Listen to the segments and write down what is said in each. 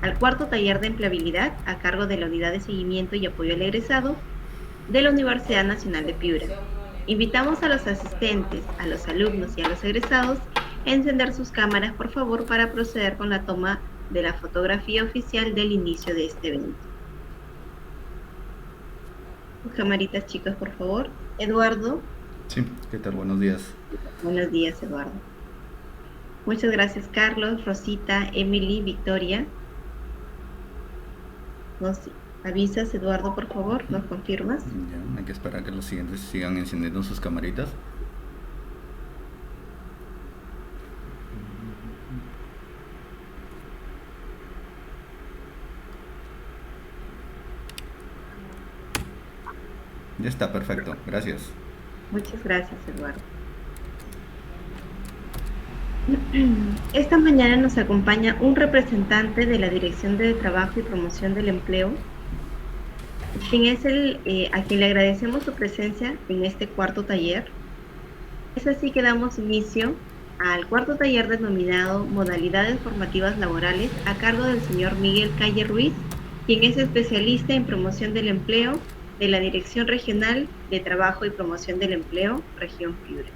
al cuarto taller de empleabilidad a cargo de la Unidad de Seguimiento y Apoyo al Egresado de la Universidad Nacional de Piura. Invitamos a los asistentes, a los alumnos y a los egresados a encender sus cámaras, por favor, para proceder con la toma de la fotografía oficial del inicio de este evento. Sus camaritas, chicos, por favor. Eduardo. Sí, ¿qué tal? Buenos días. Buenos días, Eduardo. Muchas gracias, Carlos, Rosita, Emily, Victoria. Nos avisas, Eduardo, por favor, nos confirmas. Ya, hay que esperar que los siguientes sigan encendiendo sus camaritas. Ya está, perfecto. Gracias. Muchas gracias, Eduardo. Esta mañana nos acompaña un representante de la Dirección de Trabajo y Promoción del Empleo, quien es a quien le agradecemos su presencia en este cuarto taller. Es así que damos inicio al cuarto taller denominado Modalidades Formativas Laborales a cargo del señor Miguel Calle Ruiz, quien es especialista en promoción del empleo de la Dirección Regional de Trabajo y Promoción del Empleo, Región Piura.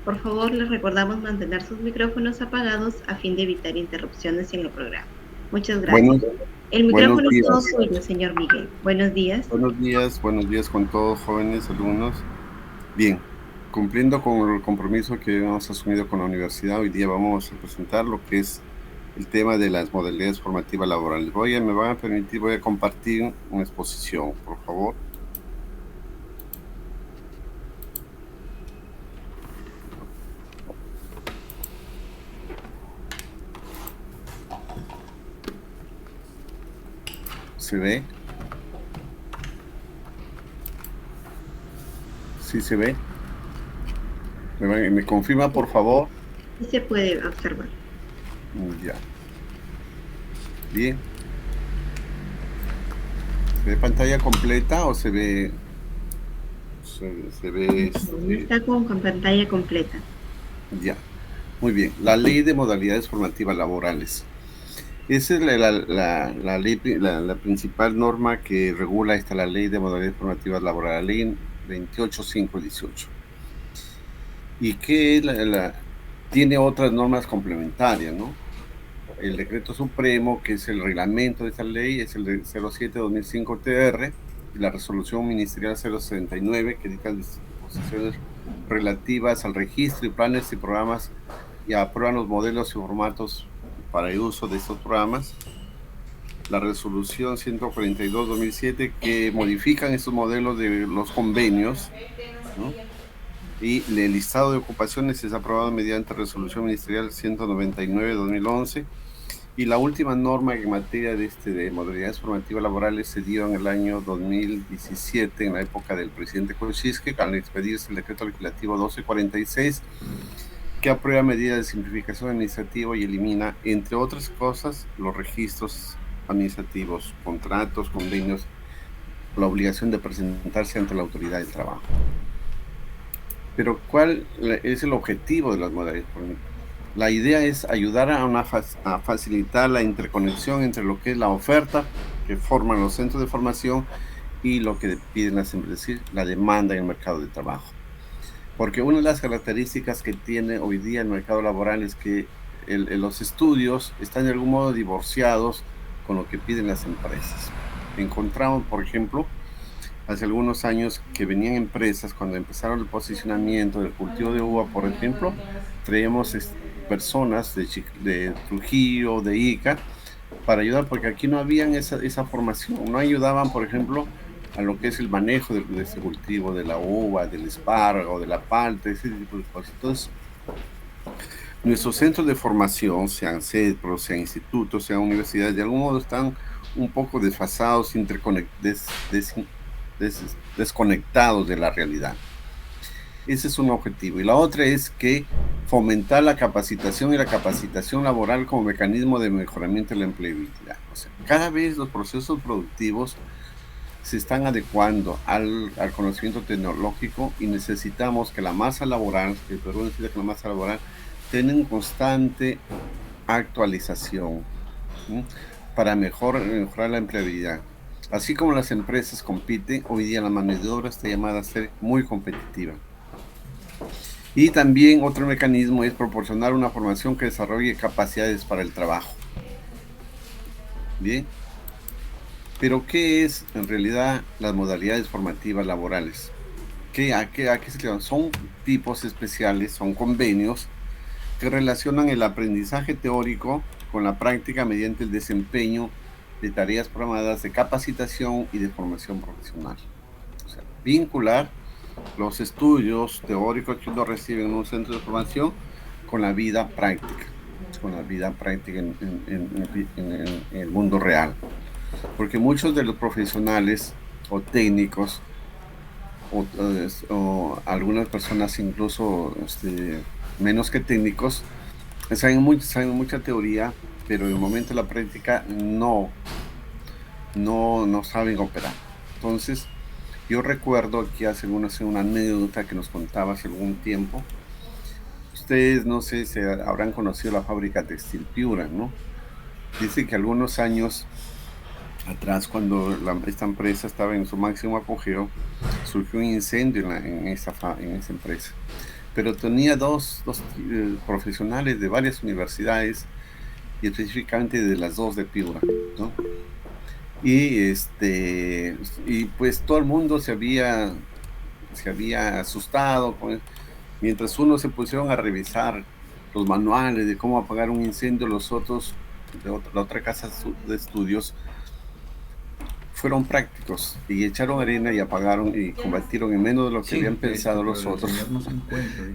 Por favor, les recordamos mantener sus micrófonos apagados a fin de evitar interrupciones en el programa. Muchas gracias. El Buenos micrófono es todo días. suyo, señor Miguel. Buenos días. Buenos días con todos jóvenes alumnos. Bien, cumpliendo con el compromiso que hemos asumido con la universidad, hoy día vamos a presentar lo que es el tema de las modalidades formativas laborales. Me van a permitir, voy a compartir una exposición, por favor. ¿Se ve? ¿Sí se ve? ¿Me confirma, por favor? Sí se puede observar. Ya. Bien. ¿Se ve pantalla completa o se ve? Se ve... Está con pantalla completa. Ya. Muy bien. La Ley de Modalidades Formativas Laborales. Esa es la principal norma que regula la Ley de Modalidades Formativas Laborales, la Ley 28518. Y que tiene otras normas complementarias, ¿no? El decreto supremo, que es el reglamento de esta ley, es el 07-2005-TR, y la resolución ministerial 069, que dicta disposiciones relativas al registro y planes y programas y aprueban los modelos y formatos para el uso de estos programas. La resolución 142-2007, que modifican estos modelos de los convenios, ¿no? Y el listado de ocupaciones es aprobado mediante resolución ministerial 199-2011. Y la última norma en materia de modalidades formativas laborales se dio en el año 2017, en la época del presidente Kościuszko, al expedirse el decreto legislativo 1246, que aprueba medidas de simplificación administrativa y elimina, entre otras cosas, los registros administrativos, contratos, convenios, la obligación de presentarse ante la autoridad del trabajo. Pero ¿cuál es el objetivo de las modalidades formativas? La idea es ayudar a facilitar la interconexión entre lo que es la oferta que forman los centros de formación y lo que piden las empresas, es decir, la demanda en el mercado de trabajo. Porque una de las características que tiene hoy día el mercado laboral es que los estudios están de algún modo divorciados con lo que piden las empresas. Encontramos, por ejemplo, hace algunos años que venían empresas, cuando empezaron el posicionamiento del cultivo de uva, por ejemplo, traíamos personas de Trujillo, de Ica, para ayudar, porque aquí no habían esa formación, no ayudaban, por ejemplo, a lo que es el manejo de este cultivo, de la uva, del espárrago, de la palta, ese tipo de cosas. Entonces, nuestros centros de formación, sean CEDPRO, sean institutos, sean universidades, de algún modo están un poco desfasados, desconectados de la realidad. Ese es un objetivo. Y la otra es que fomentar la capacitación y la capacitación laboral como mecanismo de mejoramiento de la empleabilidad. O sea, cada vez los procesos productivos se están adecuando al conocimiento tecnológico y necesitamos que la masa laboral, el Perú necesita que la masa laboral tenga constante actualización. ¿Sí? para mejorar la empleabilidad. Así como las empresas compiten, hoy día la mano de obra está llamada a ser muy competitiva. Y también otro mecanismo es proporcionar una formación que desarrolle capacidades para el trabajo. Bien. Pero ¿qué es en realidad las modalidades formativas laborales? ¿A qué se llaman? Son tipos especiales, son convenios que relacionan el aprendizaje teórico con la práctica mediante el desempeño de tareas programadas de capacitación y de formación profesional. O sea, vincular los estudios teóricos que uno recibe en un centro de formación con la vida práctica, en el mundo real. Porque muchos de los profesionales o técnicos o algunas personas incluso menos que técnicos saben mucha teoría, pero en el momento de la práctica no saben operar. Entonces, yo recuerdo que hace una anécdota que nos contaba hace algún tiempo. Ustedes, no sé, se habrán conocido la fábrica textil Piura, ¿no? Dice que algunos años atrás, cuando esta empresa estaba en su máximo apogeo, surgió un incendio en esa empresa. Pero tenía dos profesionales de varias universidades, y específicamente de las dos de Piura, ¿no? Y pues todo el mundo se había asustado, mientras unos se pusieron a revisar los manuales de cómo apagar un incendio, los otros de la otra casa de estudios fueron prácticos y echaron arena y apagaron y combatieron en menos de lo que habían pensado los otros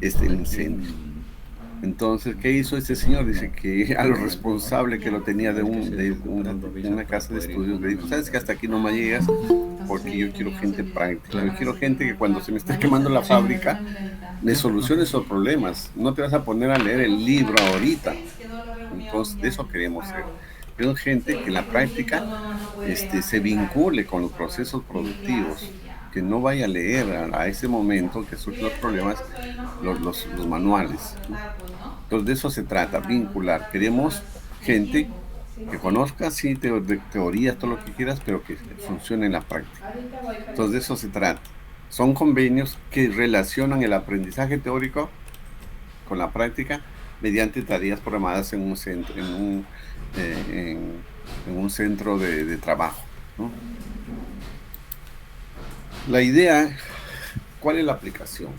el incendio. Entonces, ¿qué hizo este señor? Dice que a lo responsable que lo tenía de una casa de estudios le dijo: ¿sabes que hasta aquí no me llegas? Porque yo quiero gente práctica, yo quiero gente que cuando se me esté quemando la fábrica me solucione esos problemas. No te vas a poner a leer el libro ahorita. Entonces, de eso queremos ser. Queremos gente que en la práctica se vincule con los procesos productivos, que no vaya a leer a ese momento que surgen los problemas, los manuales, ¿no? Entonces de eso se trata, vincular. Queremos gente que conozca, sí, de teorías, todo lo que quieras, pero que funcione en la práctica. Entonces de eso se trata. Son convenios que relacionan el aprendizaje teórico con la práctica mediante tareas programadas en un centro, en un centro de trabajo, ¿no? La idea, ¿cuál es la aplicación?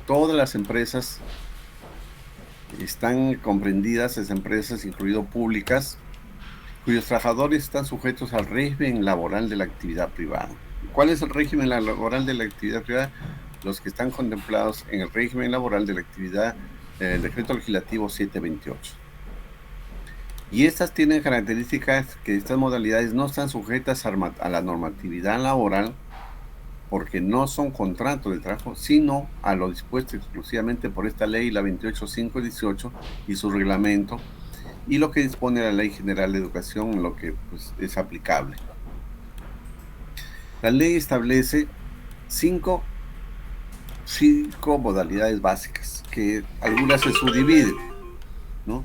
Todas las empresas están comprendidas, esas empresas, incluidas públicas, cuyos trabajadores están sujetos al régimen laboral de la actividad privada. ¿Cuál es el régimen laboral de la actividad privada? Los que están contemplados en el régimen laboral de la actividad, el decreto legislativo 728. Y estas tienen características que estas modalidades no están sujetas a la normatividad laboral, porque no son contratos de trabajo, sino a lo dispuesto exclusivamente por esta ley, la 28518, y su reglamento, y lo que dispone la Ley General de Educación, en lo que pues, es aplicable. La ley establece cinco modalidades básicas, que algunas se subdividen, ¿no?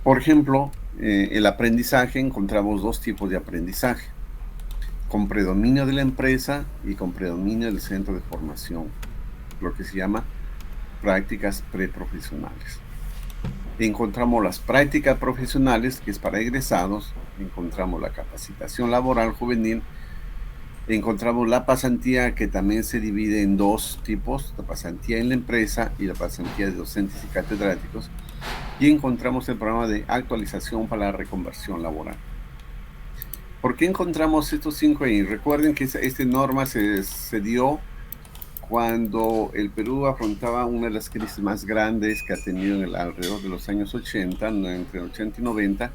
Por ejemplo, el aprendizaje, encontramos dos tipos de aprendizaje: con predominio de la empresa y con predominio del centro de formación, lo que se llama prácticas preprofesionales. Encontramos las prácticas profesionales, que es para egresados. Encontramos la capacitación laboral juvenil. Encontramos la pasantía, que también se divide en dos tipos: la pasantía en la empresa y la pasantía de docentes y catedráticos. Y encontramos el programa de actualización para la reconversión laboral. ¿Por qué encontramos estos cinco ahí? Recuerden que esta norma se dio cuando el Perú afrontaba una de las crisis más grandes que ha tenido alrededor de los años 80, entre 80 y 90,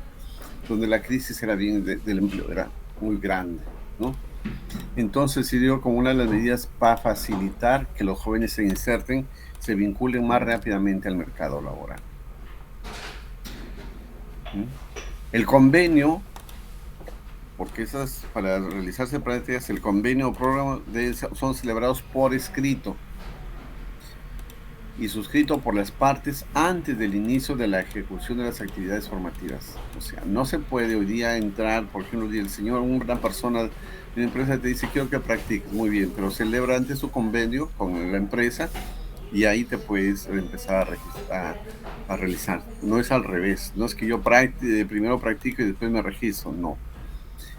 donde la crisis era del empleo, era muy grande, ¿no? Entonces se dio como una de las medidas para facilitar que los jóvenes se inserten, se vinculen más rápidamente al mercado laboral. El convenio, porque esas, para realizarse prácticas, el convenio o programa son celebrados por escrito. y suscrito por las partes antes del inicio de la ejecución de las actividades formativas. O sea, no se puede hoy día entrar, por ejemplo, el señor, una persona de la empresa te dice, quiero que practiques, muy bien, pero celebra antes su convenio con la empresa y ahí te puedes empezar a registrar, a realizar. No es al revés, no es que yo primero practico y después me registro, no.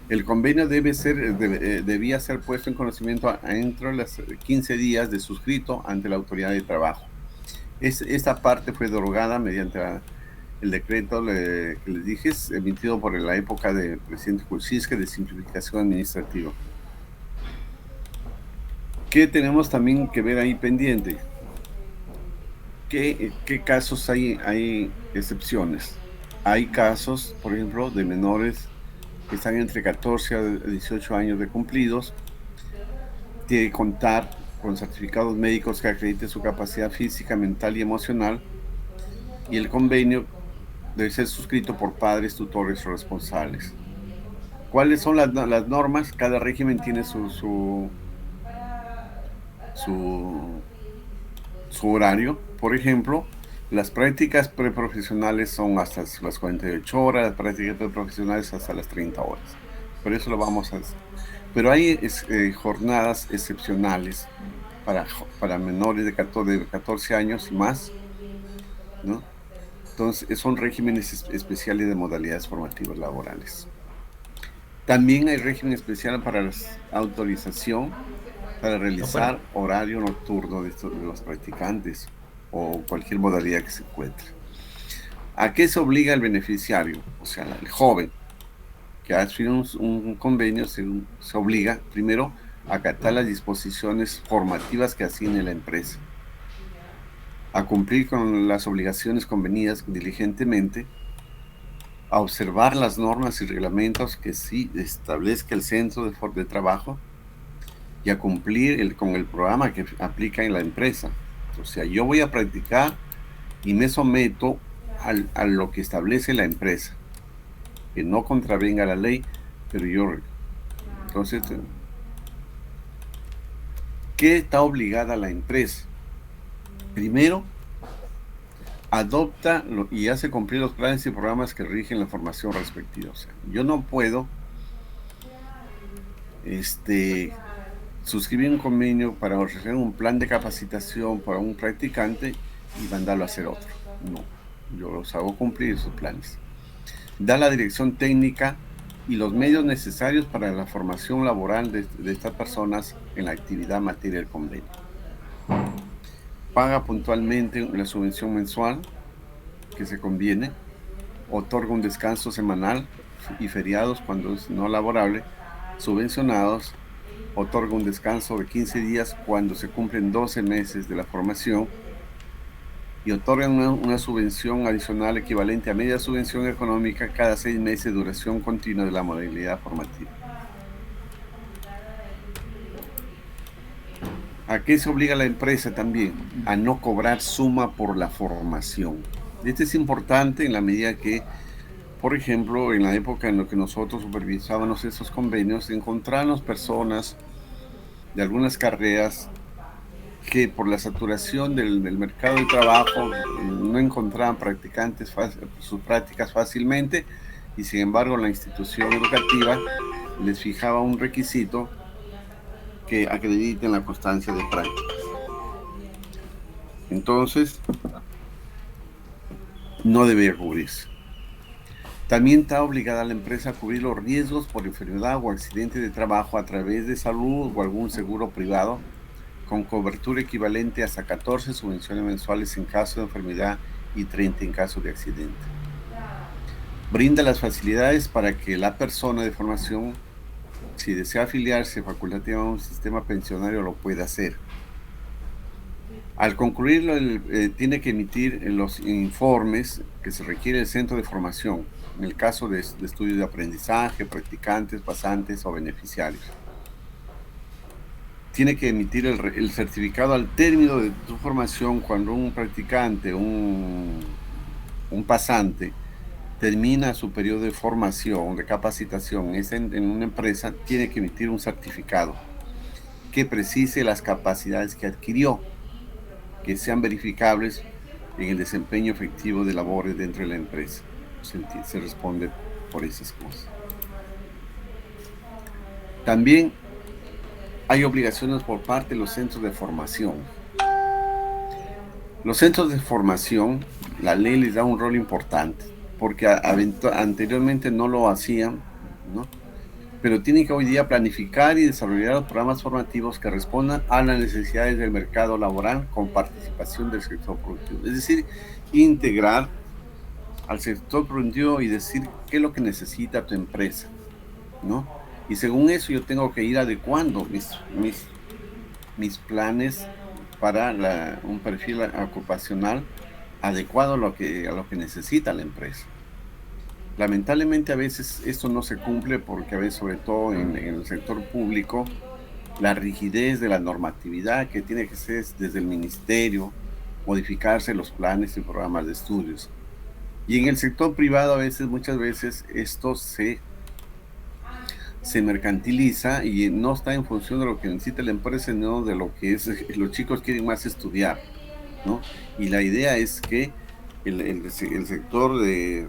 El convenio debía ser puesto en conocimiento dentro de los 15 días de suscrito ante la autoridad de trabajo. Esta parte fue derogada mediante el decreto que les dije, emitido por la época del presidente Kuczynski de simplificación administrativa. ¿Qué tenemos también que ver ahí pendiente? ¿Qué casos hay excepciones? Hay casos, por ejemplo, de menores que están entre 14 a 18 años de cumplidos, tiene que contar con certificados médicos que acrediten su capacidad física, mental y emocional, y el convenio debe ser suscrito por padres, tutores o responsables. ¿Cuáles son las normas? Cada régimen tiene su horario. Por ejemplo, las prácticas preprofesionales son hasta las 48 horas, las prácticas preprofesionales hasta las 30 horas. Por eso lo vamos a hacer. Pero hay jornadas excepcionales para menores de 14 años y más, ¿no? Entonces, son regímenes especiales de modalidades formativas laborales. También hay régimen especial para la autorización para realizar horario nocturno de los practicantes o cualquier modalidad que se encuentre. ¿A qué se obliga el beneficiario? O sea, el joven que ha firmado un convenio se obliga primero a acatar las disposiciones formativas que asigne la empresa, a cumplir con las obligaciones convenidas diligentemente, a observar las normas y reglamentos que sí establezca el centro de trabajo y a cumplir con el programa que aplica en la empresa. O sea, yo voy a practicar y me someto a lo que establece la empresa, que no contravenga la ley, pero entonces, ¿qué está obligada la empresa? Primero, adopta y hace cumplir los planes y programas que rigen la formación respectiva. O sea, yo no puedo suscribir un convenio para ofrecer un plan de capacitación para un practicante y mandarlo a hacer otro. No, yo los hago cumplir esos planes. Da la dirección técnica y los medios necesarios para la formación laboral de estas personas en la actividad materia del convenio. Paga puntualmente la subvención mensual que se conviene, otorga un descanso semanal y feriados cuando es no laborable, subvencionados, otorga un descanso de 15 días cuando se cumplen 12 meses de la formación y otorgan una subvención adicional equivalente a media subvención económica cada 6 meses de duración continua de la modalidad formativa. ¿A qué se obliga la empresa también? A no cobrar suma por la formación. Esto es importante en la medida que, por ejemplo, en la época en la que nosotros supervisábamos esos convenios, encontramos personas de algunas carreras que por la saturación del mercado de trabajo no encontraban practicantes sus prácticas fácilmente y sin embargo la institución educativa les fijaba un requisito que acrediten la constancia de prácticas. Entonces, no debe cubrirse. También está obligada la empresa a cubrir los riesgos por enfermedad o accidente de trabajo a través de salud o algún seguro privado, con cobertura equivalente a hasta 14 subvenciones mensuales en caso de enfermedad y 30 en caso de accidente. Brinda las facilidades para que la persona de formación, si desea afiliarse facultativamente a un sistema pensionario, lo pueda hacer. Al concluirlo, tiene que emitir los informes que se requiere el centro de formación, en el caso de estudios de aprendizaje, practicantes, pasantes o beneficiarios. Tiene que emitir el certificado al término de su formación cuando un practicante, un pasante, termina su periodo de formación, de capacitación, en una empresa, tiene que emitir un certificado que precise las capacidades que adquirió. que sean verificables en el desempeño efectivo de labores dentro de la empresa. Se responde por esas cosas. También hay obligaciones por parte de los centros de formación. Los centros de formación, la ley les da un rol importante, porque anteriormente no lo hacían, ¿no? Pero tienen que hoy día planificar y desarrollar los programas formativos que respondan a las necesidades del mercado laboral con participación del sector productivo. Es decir, integrar al sector productivo y decir qué es lo que necesita tu empresa, ¿no? Y según eso yo tengo que ir adecuando mis planes para un perfil ocupacional adecuado a lo que necesita la empresa. Lamentablemente a veces esto no se cumple porque a veces, sobre todo en el sector público, la rigidez de la normatividad que tiene que ser desde el ministerio, modificarse los planes y programas de estudios. Y en el sector privado muchas veces esto se mercantiliza y no está en función de lo que necesita la empresa, sino de lo que los chicos quieren más estudiar, ¿no? Y la idea es que el sector de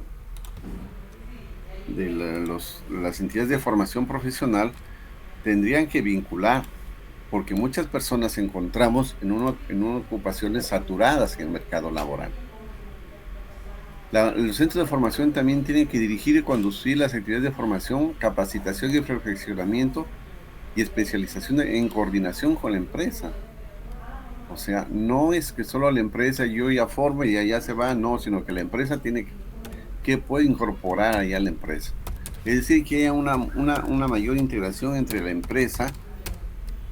las entidades de formación profesional tendrían que vincular, porque muchas personas encontramos en unas ocupaciones saturadas en el mercado laboral. Los centros de formación también tienen que dirigir y conducir las actividades de formación, capacitación y perfeccionamiento y especialización en coordinación con la empresa. O sea, no es que solo la empresa yo ya formo y allá se va, no, sino que la empresa tiene que puede incorporar allá a la empresa. Es decir, que haya una mayor integración entre la empresa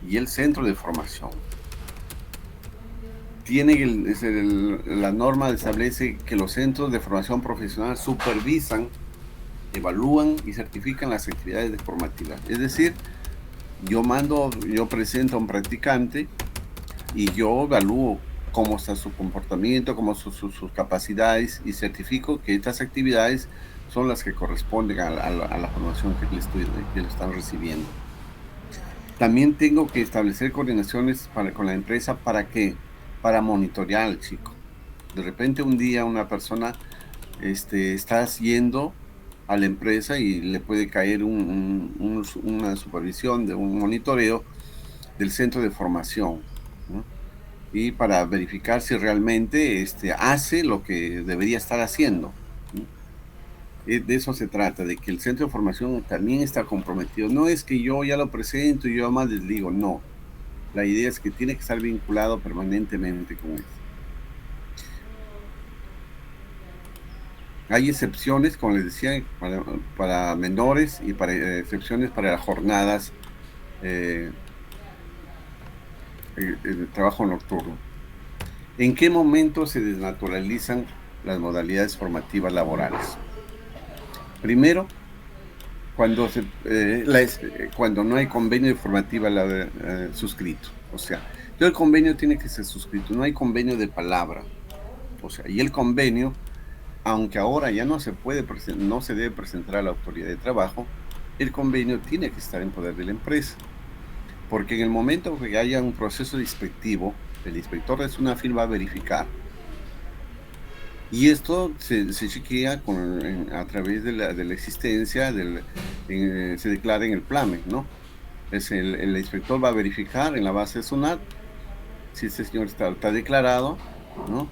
y el centro de formación. La norma establece que los centros de formación profesional supervisan, evalúan y certifican las actividades formativas. Es decir, yo presento a un practicante y yo evalúo cómo está su comportamiento, cómo son sus capacidades y certifico que estas actividades son las que corresponden a la formación que le están recibiendo. También tengo que establecer coordinaciones con la empresa para monitorear al chico. De repente un día una persona está yendo a la empresa y le puede caer una supervisión de un monitoreo del centro de formación, ¿no? Y para verificar si realmente hace lo que debería estar haciendo, ¿no? De eso se trata, de que el centro de formación también está comprometido. No es que yo ya lo presento y yo más les digo, no. La idea es que tiene que estar vinculado permanentemente con eso. Hay excepciones, como les decía, para menores y excepciones para jornadas de trabajo nocturno. ¿En qué momento se desnaturalizan las modalidades formativas laborales? Primero, cuando no hay convenio formativa suscrito. O sea, el convenio tiene que ser suscrito, no hay convenio de palabra. O sea, y el convenio, aunque ahora ya no se debe presentar a la autoridad de trabajo, el convenio tiene que estar en poder de la empresa. Porque en el momento que haya un proceso inspectivo, el inspector de SUNAFIL va a verificar. Y esto se chequea a través de la existencia, se declara en el PLAME, ¿no? El inspector va a verificar en la base de SUNAT si este señor está declarado, ¿no?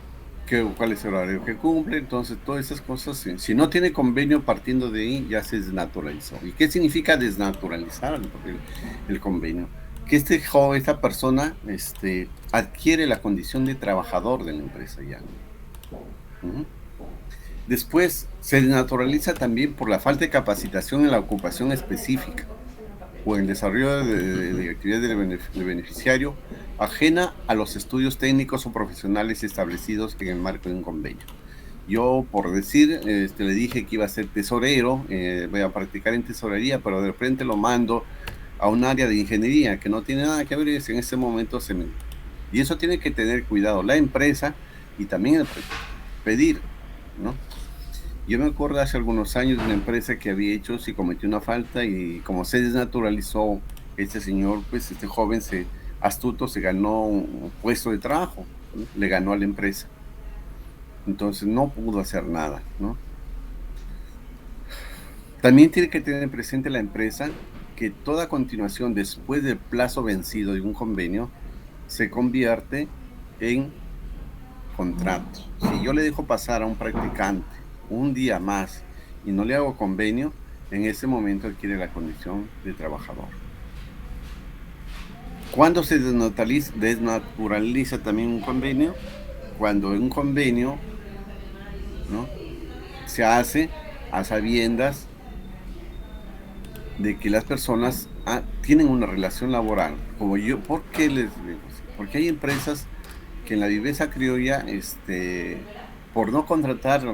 Cuál es el horario que cumple. Entonces, todas esas cosas, si no tiene convenio, partiendo de ahí, ya se desnaturalizó. ¿Y qué significa desnaturalizar el convenio? Que esta persona adquiere la condición de trabajador de la empresa ya. Uh-huh. Después se desnaturaliza también por la falta de capacitación en la ocupación específica o en el desarrollo de actividades del beneficiario ajena a los estudios técnicos o profesionales establecidos en el marco de un convenio. Yo, por decir, le dije que iba a ser tesorero, voy a practicar en tesorería, pero de repente lo mando a un área de ingeniería que no tiene nada que ver, en ese momento y eso tiene que tener cuidado la empresa y también el pedir, ¿no? Yo me acuerdo hace algunos años de una empresa que había hecho, si cometió una falta y como se desnaturalizó, este señor, pues este joven astuto se ganó un puesto de trabajo, le ganó a la empresa. Entonces no pudo hacer nada, ¿no? También tiene que tener presente la empresa que toda continuación después del plazo vencido de un convenio se convierte en contrato. Si yo le dejo pasar a un practicante un día más y no le hago convenio, en ese momento adquiere la condición de trabajador. ¿Cuándo se desnaturaliza también un convenio? Cuando un convenio, ¿no?, se hace a sabiendas de que las personas tienen una relación laboral. Como yo, ¿por qué les digo? Porque hay empresas que en la viveza criolla, por no contratar,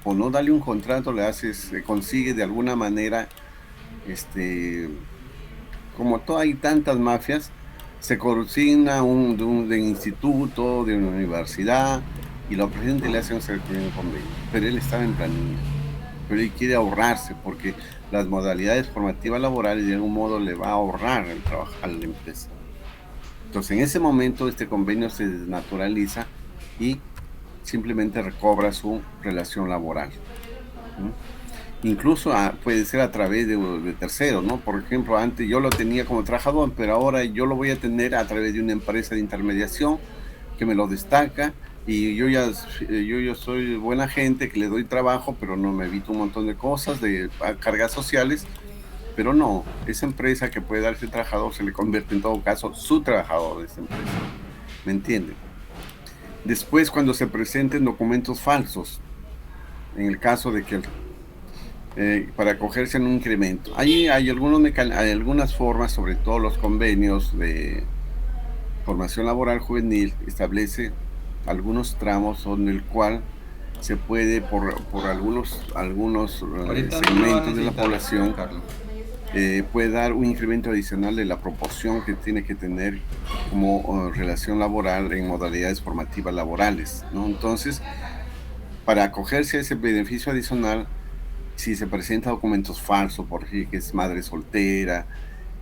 por no darle un contrato, se consigue de alguna manera, como hay tantas mafias, se consigna de instituto, de una universidad, y lo presenta y le hacen un convenio. Pero él estaba en planilla, pero él quiere ahorrarse, porque las modalidades formativas laborales de algún modo le va a ahorrar el trabajo a la empresa. Entonces, en ese momento, este convenio se desnaturaliza y simplemente recobra su relación laboral, ¿no? Incluso puede ser a través de terceros, ¿no? Por ejemplo, antes yo lo tenía como trabajador, pero ahora yo lo voy a tener a través de una empresa de intermediación que me lo destaca, y yo ya soy buena gente, que le doy trabajo, pero no me evito un montón de cosas, de cargas sociales. Pero no, esa empresa que puede dar ese trabajador se le convierte en todo caso su trabajador de esa empresa. ¿Me entienden? Después, cuando se presenten documentos falsos, en el caso de que para acogerse en un incremento, hay algunas formas, sobre todo los convenios de formación laboral juvenil, establece algunos tramos donde el cual se puede, por algunos segmentos de la población, puede dar un incremento adicional de la proporción que tiene que tener como relación laboral en modalidades formativas laborales, ¿no? Entonces, para acogerse a ese beneficio adicional, si se presenta documentos falsos, por ejemplo, que es madre soltera,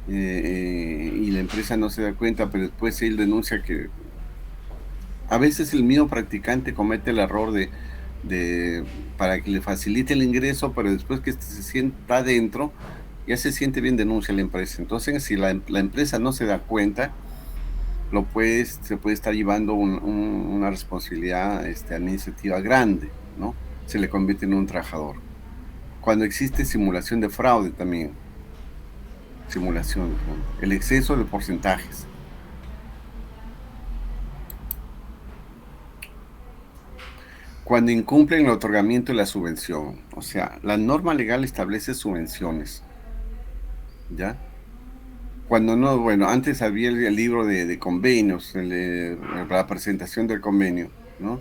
y la empresa no se da cuenta, pero después él denuncia que a veces el mismo practicante comete el error para que le facilite el ingreso, pero después que se sienta adentro, ya se siente bien, denuncia a la empresa. Entonces, si la empresa no se da cuenta, se puede estar llevando una responsabilidad administrativa grande, ¿no? Se le convierte en un trabajador. Cuando existe simulación de fraude también, el exceso de porcentajes. Cuando incumplen el otorgamiento de la subvención, o sea, la norma legal establece subvenciones, ¿ya? Cuando no, bueno, antes había el libro de convenios, la presentación del convenio, ¿no?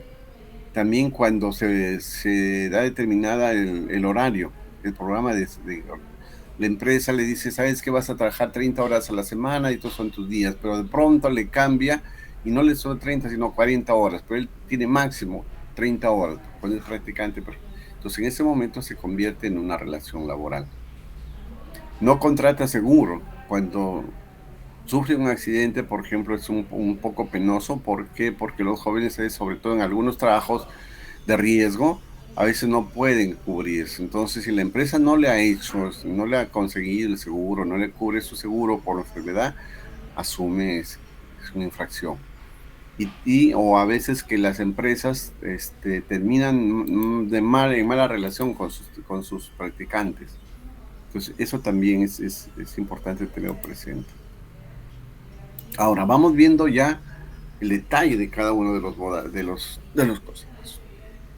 También cuando se da determinada el horario, el programa la empresa le dice, sabes que vas a trabajar 30 horas a la semana y estos son tus días, pero de pronto le cambia y no le son 30 sino 40 horas, pero él tiene máximo 30 horas cuando es practicante. Entonces en ese momento se convierte en una relación laboral. No contrata seguro. Cuando sufre un accidente, por ejemplo, es un poco penoso. ¿Por qué? Porque los jóvenes, sobre todo en algunos trabajos de riesgo, a veces no pueden cubrirse. Entonces, si la empresa no le ha conseguido el seguro, no le cubre su seguro por la enfermedad, asume es una infracción. O a veces que las empresas terminan en mala relación con sus practicantes. Entonces, eso también es importante tenerlo presente. Ahora, vamos viendo ya el detalle de cada uno de los conceptos.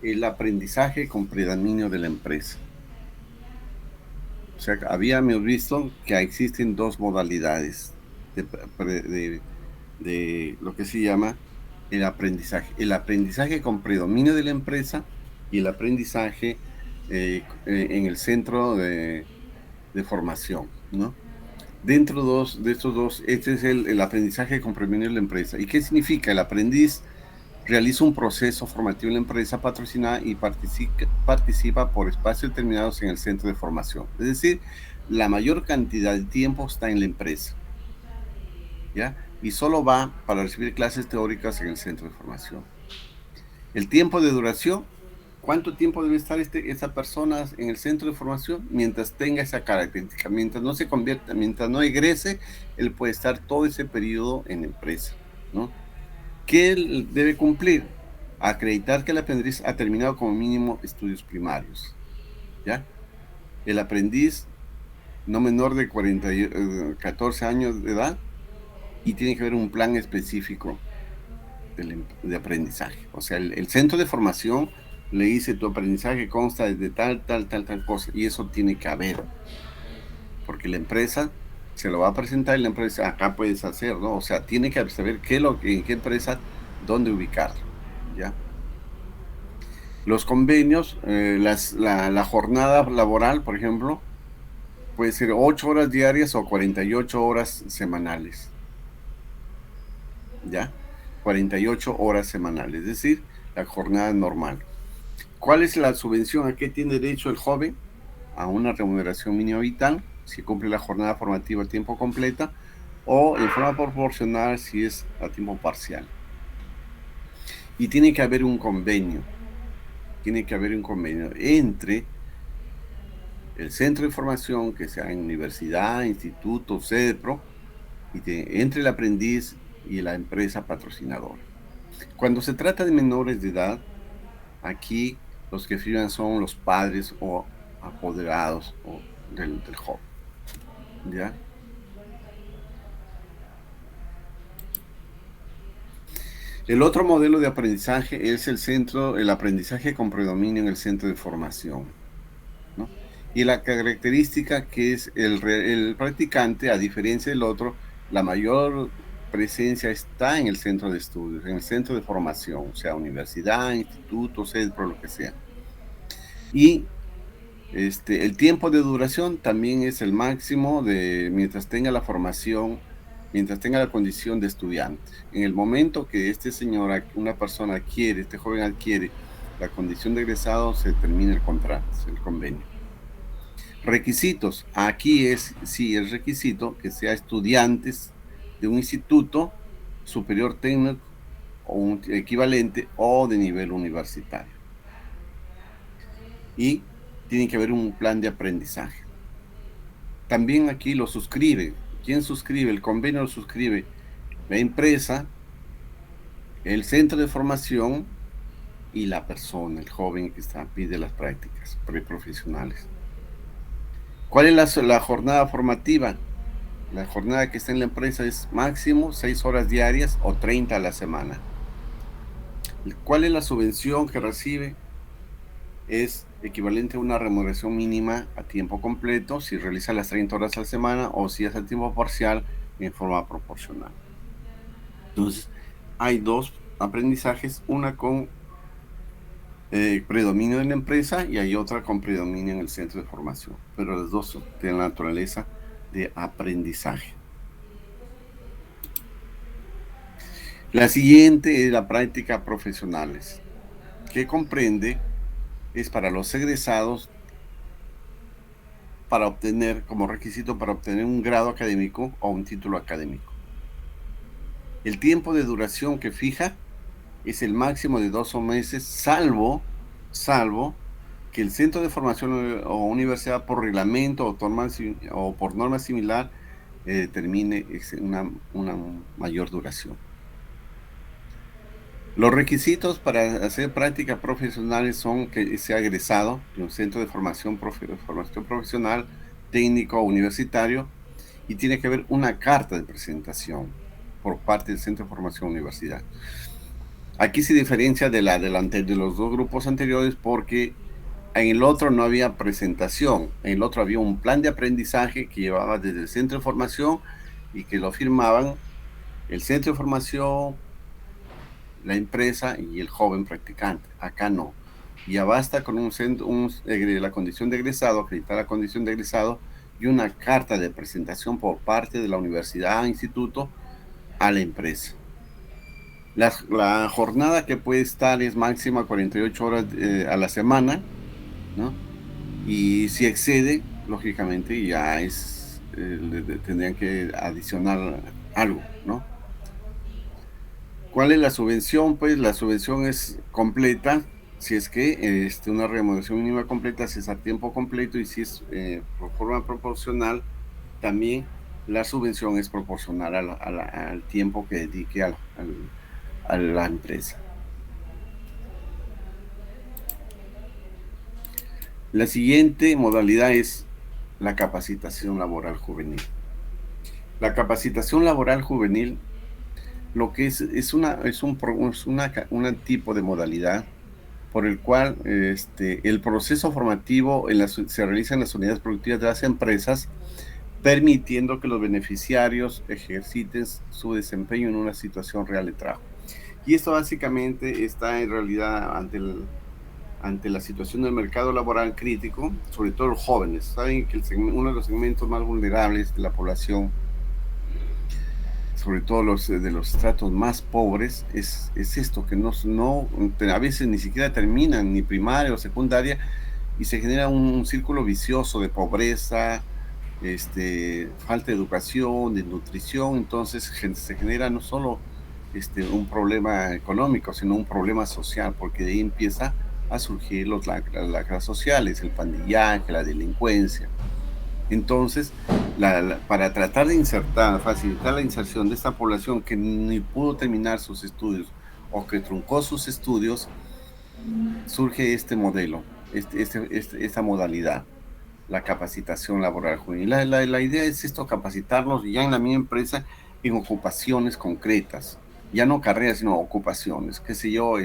El aprendizaje con predominio de la empresa. O sea, habíamos visto que existen dos modalidades de lo que se llama el aprendizaje. El aprendizaje con predominio de la empresa y el aprendizaje en el centro de formación, ¿no? Dentro de estos dos, este es el aprendizaje con predominio de la empresa. ¿Y qué significa? El aprendiz realiza un proceso formativo en la empresa patrocinada y participa por espacios determinados en el centro de formación. Es decir, la mayor cantidad de tiempo está en la empresa, ¿ya? y solo va para recibir clases teóricas en el centro de formación. El tiempo de duración, ¿cuánto tiempo debe estar esa persona en el centro de formación? Mientras tenga esa característica, mientras no se convierta, mientras no egrese, él puede estar todo ese periodo en empresa, ¿no? ¿Qué él debe cumplir? Acreditar que el aprendiz ha terminado como mínimo estudios primarios, ¿ya? El aprendiz no menor de 14 años de edad, y tiene que haber un plan específico de aprendizaje. O sea, el centro de formación le dice: tu aprendizaje consta de tal cosa, y eso tiene que haber, porque la empresa se lo va a presentar y la empresa, acá puedes hacer, ¿no? O sea, tiene que saber en qué empresa, dónde ubicarlo, ¿ya? Los convenios, la jornada laboral, por ejemplo, puede ser 8 horas diarias o 48 horas semanales, ¿ya? 48 horas semanales, es decir, la jornada normal. ¿Cuál es la subvención a qué tiene derecho el joven? A una remuneración mínima vital, si cumple la jornada formativa a tiempo completa, o en forma proporcional si es a tiempo parcial. Y tiene que haber un convenio entre el centro de formación, que sea en universidad, instituto, CEDPRO, y entre el aprendiz y la empresa patrocinadora. Cuando se trata de menores de edad, aquí los que firman son los padres o apoderados del joven, ¿ya? El otro modelo de aprendizaje es el aprendizaje con predominio en el centro de formación, ¿no? Y la característica que es el practicante, a diferencia del otro, la mayor presencia está en el centro de estudios, en el centro de formación, o sea, universidad, instituto, centro, lo que sea. Y el tiempo de duración también es el máximo mientras tenga la formación, mientras tenga la condición de estudiante. En el momento que este joven adquiere la condición de egresado, se termina el contrato, el convenio. Requisitos. Aquí es requisito que sea estudiantes de un instituto superior técnico o un equivalente o de nivel universitario. Y tiene que haber un plan de aprendizaje. También aquí lo suscribe. ¿Quién suscribe? El convenio lo suscribe la empresa, el centro de formación y la persona, el joven que pide las prácticas preprofesionales. ¿Cuál es la jornada formativa? La jornada que está en la empresa es máximo 6 horas diarias o 30 a la semana. ¿Cuál es la subvención que recibe? Es equivalente a una remuneración mínima a tiempo completo si realiza las 30 horas a la semana, o si es a tiempo parcial en forma proporcional. Entonces, hay dos aprendizajes, una con predominio en la empresa y hay otra con predominio en el centro de formación, pero las dos tienen la naturaleza de aprendizaje. La siguiente es la práctica profesionales, que comprende, es para los egresados, para obtener, como requisito para obtener un grado académico o un título académico. El tiempo de duración que fija es el máximo de 12 meses, salvo que el centro de formación o universidad, por reglamento o por norma similar, determine una mayor duración. Los requisitos para hacer prácticas profesionales son que sea egresado de un centro de formación profesional, técnico o universitario, y tiene que haber una carta de presentación por parte del centro de formación universidad. Aquí se diferencia de los dos grupos anteriores, porque en el otro no había presentación, en el otro había un plan de aprendizaje que llevaba desde el centro de formación y que lo firmaban el centro de formación, la empresa y el joven practicante. Acá no. Ya basta con la condición de egresado, acreditar la condición de egresado y una carta de presentación por parte de la universidad, instituto, a la empresa. La jornada que puede estar es máxima 48 horas a la semana, ¿no? Y si excede, lógicamente ya tendrían que adicionar algo, ¿no? ¿Cuál es la subvención? Pues la subvención es completa, si es que una remuneración mínima completa, si es a tiempo completo, y si es por forma proporcional, también la subvención es proporcional al tiempo que dedique a la empresa. La siguiente modalidad es la capacitación laboral juvenil. La capacitación laboral juvenil, lo que es un tipo de modalidad por el cual el proceso formativo se realiza en las unidades productivas de las empresas, permitiendo que los beneficiarios ejerciten su desempeño en una situación real de trabajo. Y esto básicamente está en realidad ante la situación del mercado laboral crítico, sobre todo los jóvenes. Saben que uno de los segmentos más vulnerables de la población, sobre todo de los estratos más pobres, es esto, que a veces ni siquiera terminan ni primaria o secundaria, y se genera un círculo vicioso de pobreza, falta de educación, de nutrición. Entonces se genera no solo un problema económico, sino un problema social, porque de ahí empieza a surgir las lacras sociales, el pandillaje, la delincuencia. Entonces, para tratar de facilitar la inserción de esta población que ni pudo terminar sus estudios o que truncó sus estudios, surge este modelo, esta modalidad, la capacitación laboral juvenil. La idea es capacitarlos ya en la misma empresa en ocupaciones concretas, ya no carreras, sino ocupaciones, qué sé yo,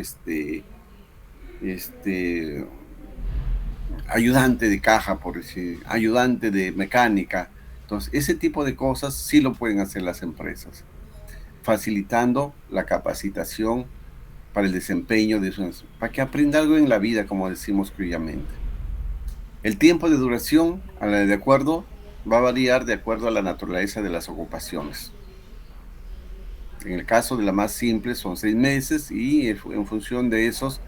ayudante de caja, por decir, ayudante de mecánica. Entonces, ese tipo de cosas sí lo pueden hacer las empresas, facilitando la capacitación para el desempeño para que aprenda algo en la vida, como decimos criolamente. El tiempo de duración, va a variar de acuerdo a la naturaleza de las ocupaciones. En el caso de la más simple son 6 meses, y en función de esos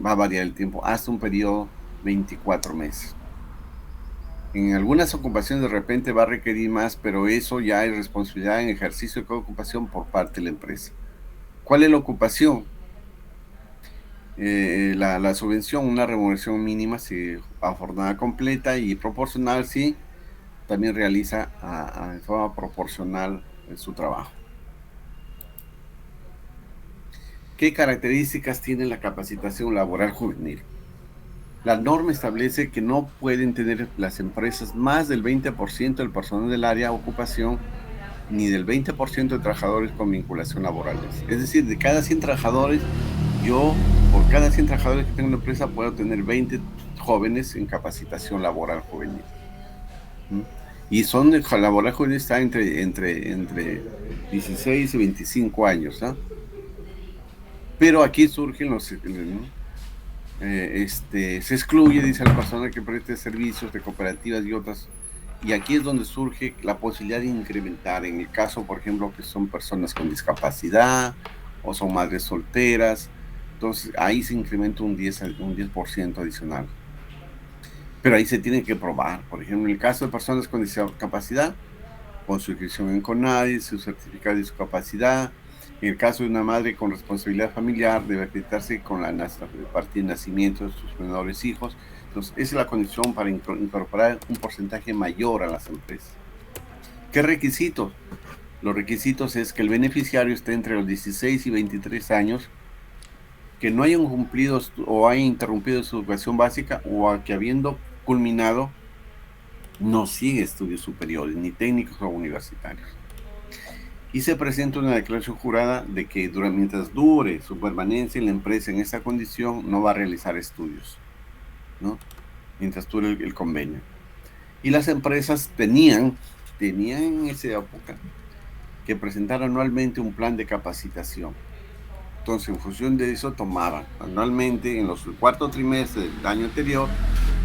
va a variar el tiempo hasta un periodo 24 meses. En algunas ocupaciones de repente va a requerir más, pero eso ya es responsabilidad en ejercicio de cada ocupación por parte de la empresa. ¿Cuál es la ocupación? La subvención, una remuneración mínima si a jornada completa, y proporcional si también realiza de forma proporcional su trabajo. ¿Qué características tiene la capacitación laboral juvenil? La norma establece que no pueden tener las empresas más del 20% del personal del área de ocupación, ni del 20% de trabajadores con vinculación laboral. Es decir, de cada 100 trabajadores, por cada 100 trabajadores que tengo en la empresa, puedo tener 20 jóvenes en capacitación laboral juvenil. Y laboral juvenil está entre 16 y 25 años, ¿no? Pero aquí surgen se excluye, dice la persona que preste servicios de cooperativas y otras, y aquí es donde surge la posibilidad de incrementar, en el caso, por ejemplo, que son personas con discapacidad o son madres solteras. Entonces ahí se incrementa un 10% adicional. Pero ahí se tiene que probar. Por ejemplo, en el caso de personas con discapacidad, con su inscripción en CONADI, su certificado de discapacidad. En el caso de una madre con responsabilidad familiar, debe acreditarse con la partida de nacimiento de sus menores hijos. Entonces, esa es la condición para incorporar un porcentaje mayor a las empresas. ¿Qué requisitos? Los requisitos es que el beneficiario esté entre los 16 y 23 años, que no hayan cumplido o hayan interrumpido su educación básica, o que habiendo culminado no sigue estudios superiores, ni técnicos o universitarios. Y se presenta una declaración jurada de que mientras dure su permanencia en la empresa en esa condición, no va a realizar estudios, ¿no? Mientras dure el convenio. Y las empresas tenían en esa época que presentar anualmente un plan de capacitación. Entonces, en función de eso, tomaban anualmente, en los cuarto trimestre del año anterior,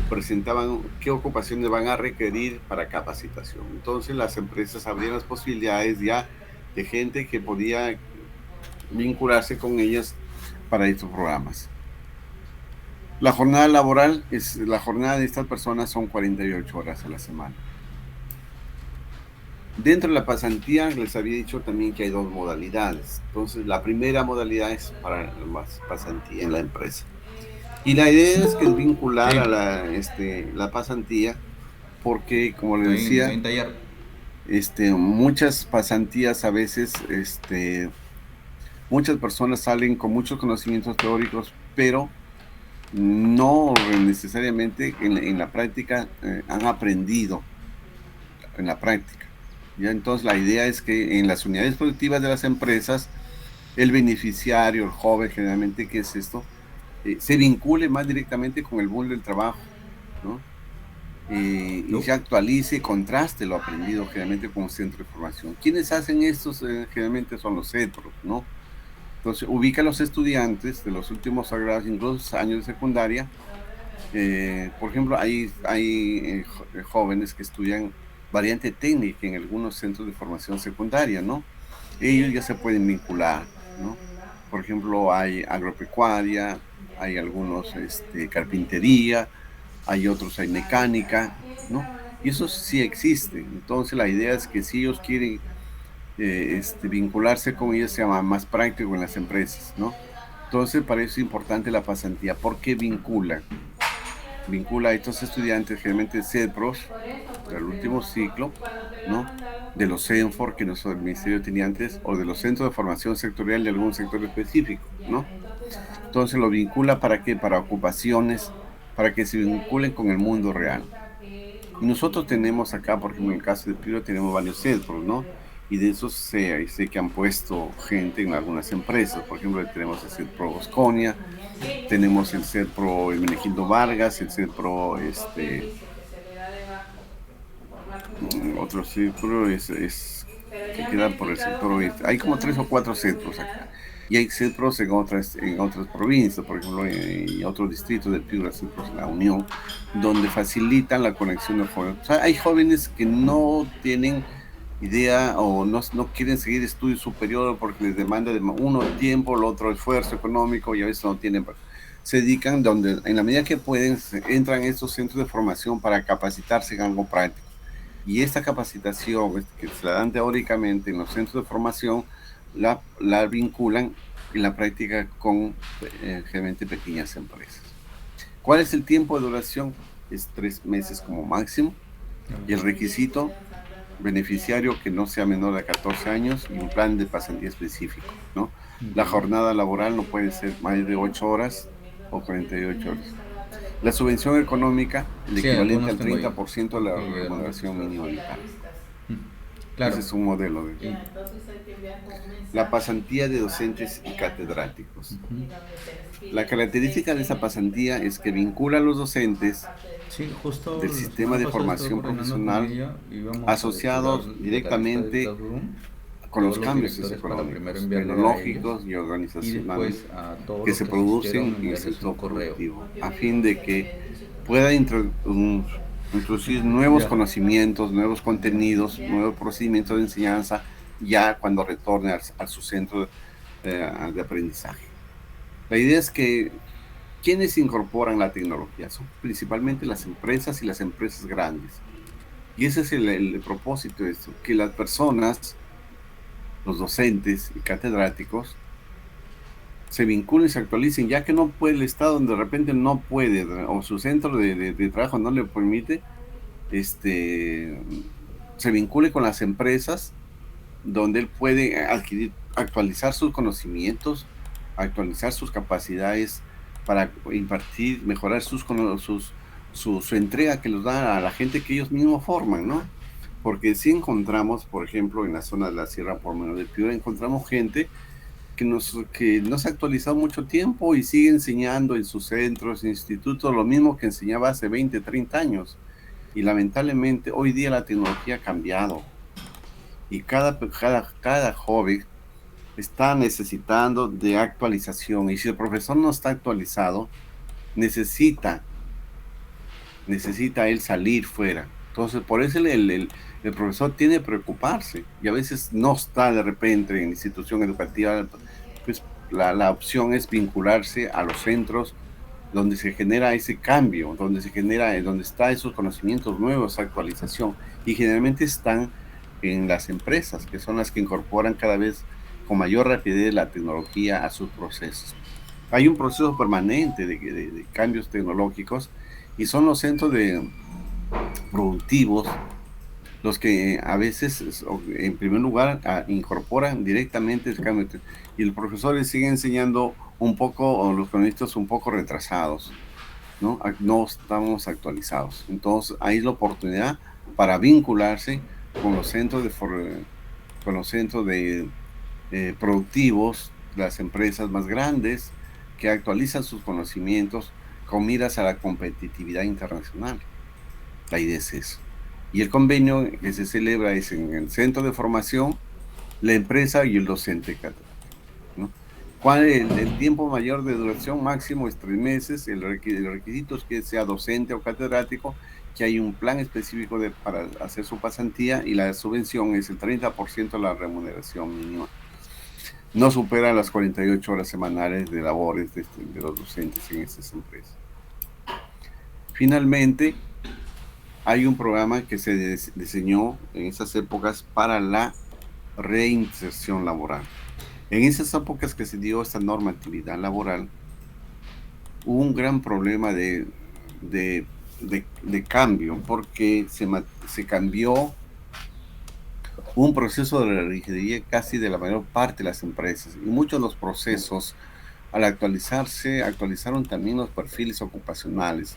presentaban qué ocupaciones van a requerir para capacitación. Entonces, las empresas abrían las posibilidades ya de gente que podía vincularse con ellas para estos programas. La jornada laboral, la jornada de estas personas son 48 horas a la semana. Dentro de la pasantía les había dicho también que hay dos modalidades. Entonces, la primera modalidad es para la pasantía en la empresa. Y la idea es que es vincular a Sí, la pasantía, porque, como le hay decía, un taller. muchas pasantías a veces, muchas personas salen con muchos conocimientos teóricos, pero no necesariamente en la práctica han aprendido en la práctica. Ya entonces la idea es que en las unidades productivas de las empresas, el beneficiario, el joven generalmente, ¿qué es esto? Se vincule más directamente con el mundo del trabajo, ¿no? Y No. se actualice, contraste lo aprendido generalmente con un centro de formación. ¿Quiénes hacen estos? Generalmente son los centros, ¿no? Entonces, ubica a los estudiantes de los últimos sagrados, incluso años de secundaria. Por ejemplo, hay jóvenes que estudian variante técnica en algunos centros de formación secundaria, ¿no? Ellos ya se pueden vincular, ¿no? Por ejemplo, hay agropecuaria, hay algunos carpintería, hay otros, hay mecánica, ¿no? Y eso sí existe. Entonces, la idea es que si ellos quieren vincularse con ellos, sea más práctico en las empresas, ¿no? Entonces, para eso es importante la pasantía, porque vincula a estos estudiantes, generalmente CEDPROS, del último ciclo, ¿no? De los CENFOR, que el Ministerio tenía antes, o de los centros de formación sectorial de algún sector específico, ¿no? Entonces lo vincula para qué, para ocupaciones, para que se vinculen con el mundo real. Y nosotros tenemos acá, por ejemplo, en el caso de Piro, tenemos varios CEDPROS, ¿no? Y de esos sé que han puesto gente en algunas empresas. Por ejemplo, tenemos el CEDPRO Bosconia, tenemos el CEDPRO Hermenegildo Vargas, el CEDPRO, otro CEDPRO que quedan por el sector oeste. Hay como 3 o 4 CEDPROS acá. Y hay CEDPROS en otras provincias, por ejemplo, en otros distritos del Piura, CEDPROS en la Unión, donde facilitan la conexión de jóvenes. O sea, hay jóvenes que no tienen idea o no quieren seguir estudios superiores porque les demanda de uno tiempo, el otro esfuerzo económico y a veces no tienen. Se dedican donde, en la medida que pueden, entran en estos centros de formación para capacitarse en algo práctico. Y esta capacitación que se la dan teóricamente en los centros de formación, la vinculan en la práctica con generalmente pequeñas empresas. ¿Cuál es el tiempo de duración? Es 3 meses como máximo. Y el requisito, beneficiario que no sea menor de 14 años y un plan de pasantía específico, ¿no? La jornada laboral no puede ser más de 8 horas o 48 horas. La subvención económica, el Sí, equivalente algunos al tengo yo. 30% de la Y algunos remuneración registrados. mínima vital. Claro. Ese es un modelo. Y, La pasantía de docentes y catedráticos. La característica de esa pasantía es que vincula a los docentes sí, justo del la sistema semana de pasada estuve formación coordinando con profesional ella y íbamos a depurar asociados de la lista de directamente Cloud Room con todos los los cambios directores para primero socioeconómicos, enviarle a ellos tecnológicos y y organizacionales después a todos que los se que asistieron producen en el enviarles un sector correo. productivo, a fin de que pueda introducir nuevos Ya. conocimientos, nuevos contenidos, nuevos procedimientos de enseñanza, ya cuando retorne a su centro de aprendizaje. La idea es que quienes incorporan la tecnología son principalmente las empresas y las empresas grandes. Y ese es el propósito de esto, que las personas, los docentes y catedráticos, se vinculen, se actualicen, ya que no puede el Estado, donde de repente no puede, o su centro de trabajo no le permite, se vincule con las empresas, donde él puede adquirir, actualizar sus conocimientos, actualizar sus capacidades para impartir, mejorar su entrega que los da a la gente que ellos mismos forman, ¿no? Porque si encontramos, por ejemplo, en la zona de la Sierra por menos de Piura, encontramos gente que no se ha actualizado mucho tiempo y sigue enseñando en sus centros, institutos, lo mismo que enseñaba hace 20, 30 años. Y lamentablemente hoy día la tecnología ha cambiado y cada joven está necesitando de actualización. Y si el profesor no está actualizado, necesita él salir fuera. Entonces, por eso el profesor tiene que preocuparse y a veces no está de repente en la institución educativa. Pues la opción es vincularse a los centros donde se genera ese cambio, donde está esos conocimientos nuevos, actualización, y generalmente están en las empresas, que son las que incorporan cada vez con mayor rapidez la tecnología a sus procesos. Hay un proceso permanente de cambios tecnológicos y son los centros productivos los que a veces, en primer lugar, incorporan directamente el cambio. Y los profesores siguen enseñando un poco, o los cronistas un poco retrasados, ¿no? No estamos actualizados. Entonces, hay la oportunidad para vincularse con los centros productivos, las empresas más grandes, que actualizan sus conocimientos con miras a la competitividad internacional. La idea es eso. Y el convenio que se celebra es en el centro de formación, la empresa y el docente catedrático, ¿no? ¿Cuál es el tiempo mayor de duración? Máximo es 3 meses. El requisito es que sea docente o catedrático, que hay un plan específico para hacer su pasantía, y la subvención es el 30% de la remuneración mínima. No supera las 48 horas semanales de labores de los docentes en estas empresas. Finalmente, hay un programa que se diseñó en esas épocas para la reinserción laboral. En esas épocas que se dio esta normatividad laboral, hubo un gran problema de cambio, porque se cambió un proceso de rigidería casi de la mayor parte de las empresas, y muchos de los procesos, al actualizaron también los perfiles ocupacionales,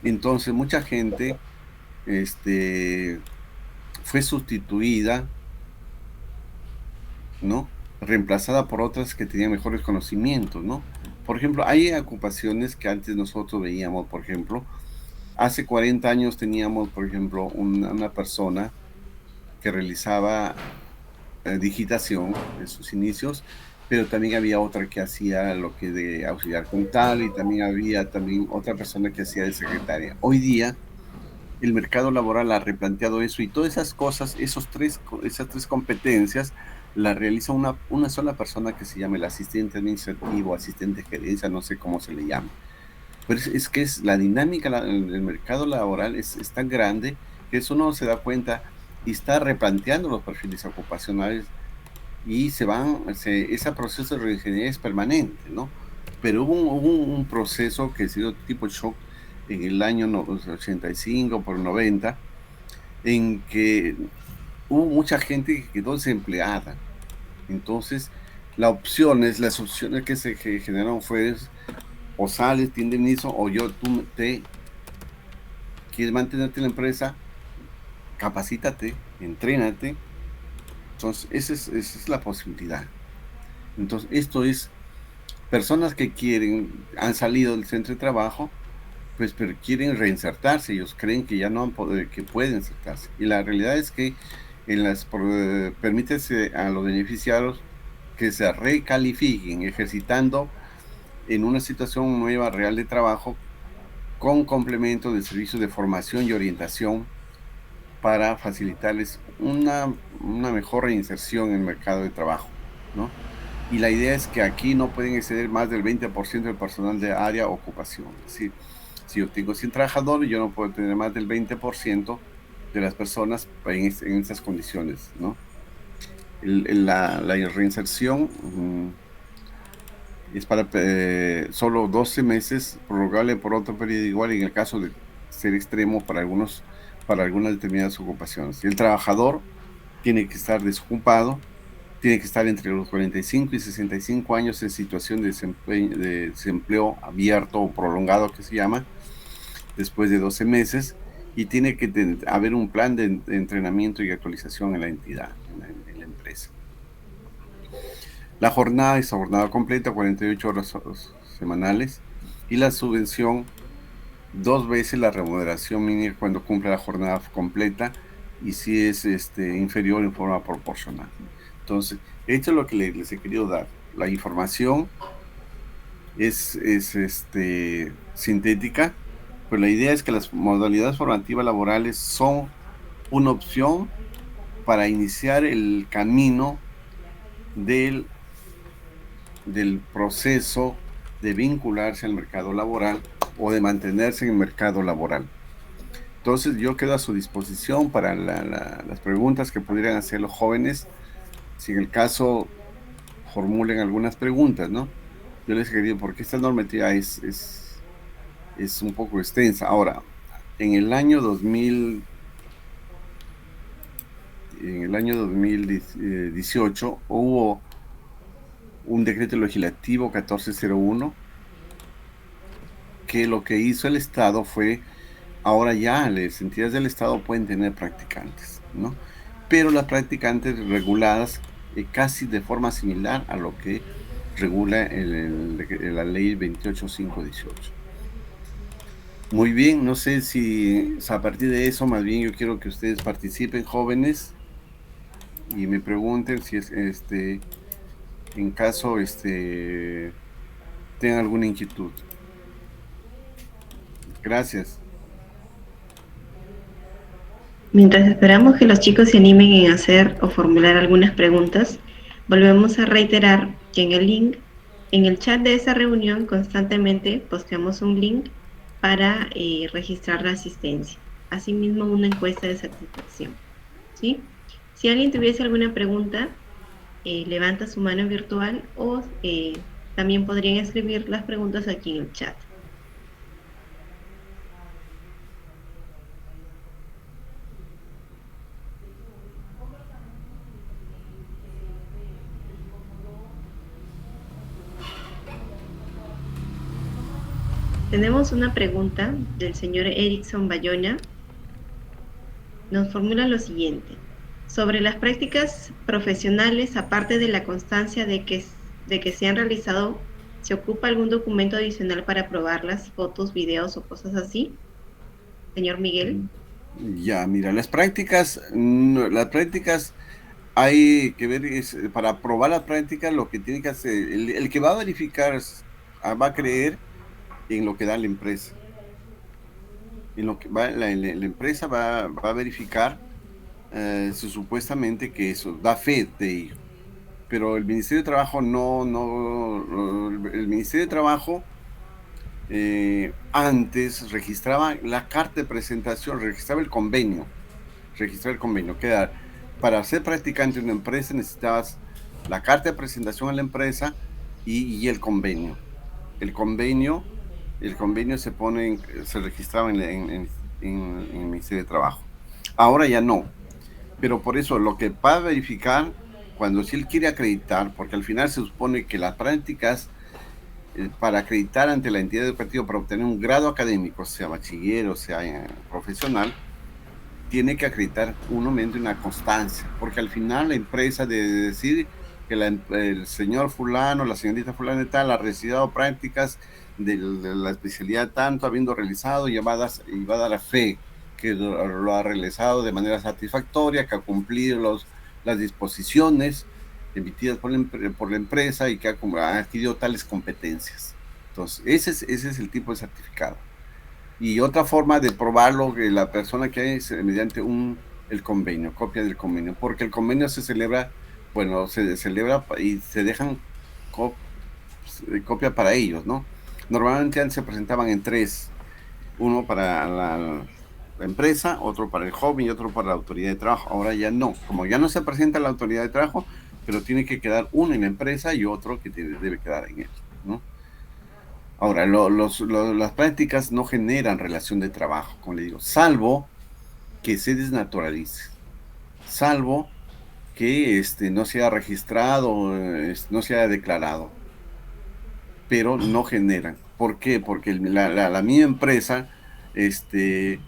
entonces mucha gente fue sustituida, ¿no? Reemplazada por otras que tenían mejores conocimientos, ¿no? Por ejemplo, hay ocupaciones que antes nosotros veíamos, por ejemplo, hace 40 años teníamos, por ejemplo, una persona que realizaba digitación en sus inicios, pero también había otra que hacía lo que de auxiliar contable, y también había otra persona que hacía de secretaria. Hoy día el mercado laboral ha replanteado eso, y todas esas cosas, esas tres competencias las realiza una sola persona, que se llama el asistente administrativo, asistente de gerencia, no sé cómo se le llama. Pero es que la dinámica del mercado laboral es tan grande que eso uno se da cuenta y está replanteando los perfiles ocupacionales, y ese proceso de reingeniería es permanente, ¿no? Pero hubo un proceso que se dio tipo shock en el año 85 por 90, en que hubo mucha gente que quedó desempleada. Entonces, las opciones que se generaron fue: o sales, te indemnizo, o tú quieres mantenerte en la empresa, capacítate, entrénate. Entonces, esa es la posibilidad. Entonces, esto es personas que han salido del centro de trabajo, pues, pero quieren reinsertarse. Ellos creen que ya no que pueden insertarse. Y la realidad es que permítese a los beneficiarios que se recalifiquen, ejercitando en una situación nueva real de trabajo, con complemento de servicios de formación y orientación, para facilitarles una mejor reinserción en el mercado de trabajo, ¿no? Y la idea es que aquí no pueden exceder más del 20% del personal de área ocupación. Es decir, si yo tengo 100 trabajadores, yo no puedo tener más del 20% de las personas en estas condiciones, ¿no? La reinserción es para solo 12 meses, prorrogable por otro periodo igual, en el caso de ser extremo para algunas determinadas ocupaciones. El trabajador tiene que estar desocupado, tiene que estar entre los 45 y 65 años en situación de desempleo abierto o prolongado, que se llama, después de 12 meses, y tiene que haber un plan de entrenamiento y actualización en la entidad, en la empresa. La jornada es jornada completa, 48 horas semanales, y la subvención 2 veces la remuneración mínima cuando cumple la jornada completa, y si es inferior, en forma proporcional. Entonces, esto es lo que les he querido dar. La información es sintética, pero la idea es que las modalidades formativas laborales son una opción para iniciar el camino del proceso de vincularse al mercado laboral, o de mantenerse en el mercado laboral. Entonces yo quedo a su disposición para las preguntas que pudieran hacer los jóvenes, si en el caso formulen algunas preguntas, ¿no? Yo les quería, porque esta normativa es un poco extensa. Ahora, en el año 2018 hubo un decreto legislativo 1401 que lo que hizo el Estado fue, ahora ya las entidades del Estado pueden tener practicantes, ¿no? Pero las practicantes reguladas casi de forma similar a lo que regula la ley 28518. Muy bien, no sé si a partir de eso, más bien yo quiero que ustedes participen, jóvenes, y me pregunten si en caso tengan alguna inquietud. Gracias. Mientras esperamos que los chicos se animen en hacer o formular algunas preguntas, volvemos a reiterar que en el link, en el chat de esa reunión, constantemente posteamos un link para registrar la asistencia. Asimismo, una encuesta de satisfacción, ¿sí? Si alguien tuviese alguna pregunta, levanta su mano virtual o también podrían escribir las preguntas aquí en el chat. Tenemos una pregunta del señor Erickson Bayona. Nos formula lo siguiente. Sobre las prácticas profesionales, aparte de la constancia de que se han realizado, ¿se ocupa algún documento adicional para aprobarlas, fotos, videos o cosas así? Señor Miguel. Ya, mira, las prácticas hay que ver, para aprobar las prácticas lo que tiene que hacer, el que va a verificar va a creer en lo que da la empresa. En lo que va, la empresa va a verificar supuestamente que eso da fe de ello. Pero el Ministerio de Trabajo el Ministerio de Trabajo antes registraba la carta de presentación, registraba el convenio, que para ser practicante de una empresa necesitabas la carta de presentación a la empresa y el convenio. El convenio se registraba en el Ministerio de Trabajo. Ahora ya no. Pero por eso lo que va a verificar, si él quiere acreditar, porque al final se supone que las prácticas, para acreditar ante la entidad educativa, para obtener un grado académico, sea bachiller o sea profesional, tiene que acreditar uno mediante una constancia, porque al final la empresa debe decir que el señor fulano, la señorita fulana y tal, ha realizado prácticas de la especialidad tanto, habiendo realizado, y va a dar fe que lo ha realizado de manera satisfactoria, que ha cumplido las disposiciones emitidas por la empresa y que ha adquirido tales competencias. Entonces, ese es el tipo de certificado. Y otra forma de probarlo, que la persona que es mediante el convenio, copia del convenio, porque el convenio se celebra y se dejan copia para ellos, ¿no? Normalmente antes se presentaban en 3, uno para la empresa, otro para el joven y otro para la autoridad de trabajo. Ahora ya no, como ya no se presenta la autoridad de trabajo, pero tiene que quedar uno en la empresa y otro que debe quedar en él, ¿no? Ahora, las prácticas no generan relación de trabajo, como le digo, salvo que se desnaturalice, salvo que no sea registrado, no sea declarado, pero no generan. ¿Por qué? Porque la misma empresa se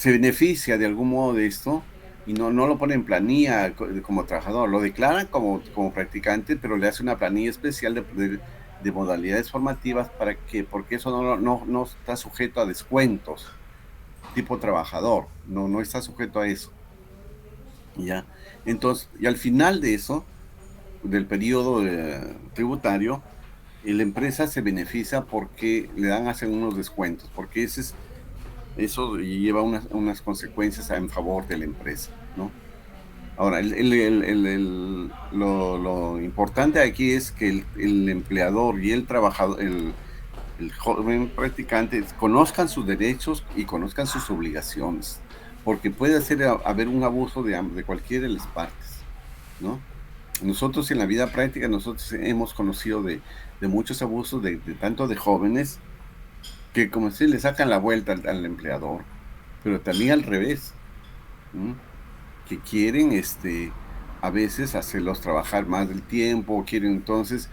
beneficia de algún modo de esto y no lo pone en planilla como trabajador, lo declara como practicante, pero le hace una planilla especial de modalidades formativas porque eso no está sujeto a descuentos tipo trabajador, no está sujeto a eso. ¿Ya? Entonces, y al final de eso, del periodo tributario, la empresa se beneficia porque hacen unos descuentos, porque eso lleva unas consecuencias en favor de la empresa, ¿no? Ahora, lo importante aquí es que el empleador y el trabajador, el joven practicante conozcan sus derechos y conozcan sus obligaciones, porque puede haber un abuso de cualquiera de las partes, ¿no? Nosotros en la vida práctica, nosotros hemos conocido de muchos abusos, tanto de jóvenes, que como si le sacan la vuelta al empleador, pero también al revés, ¿no? Que quieren a veces hacerlos trabajar más del tiempo, quieren entonces,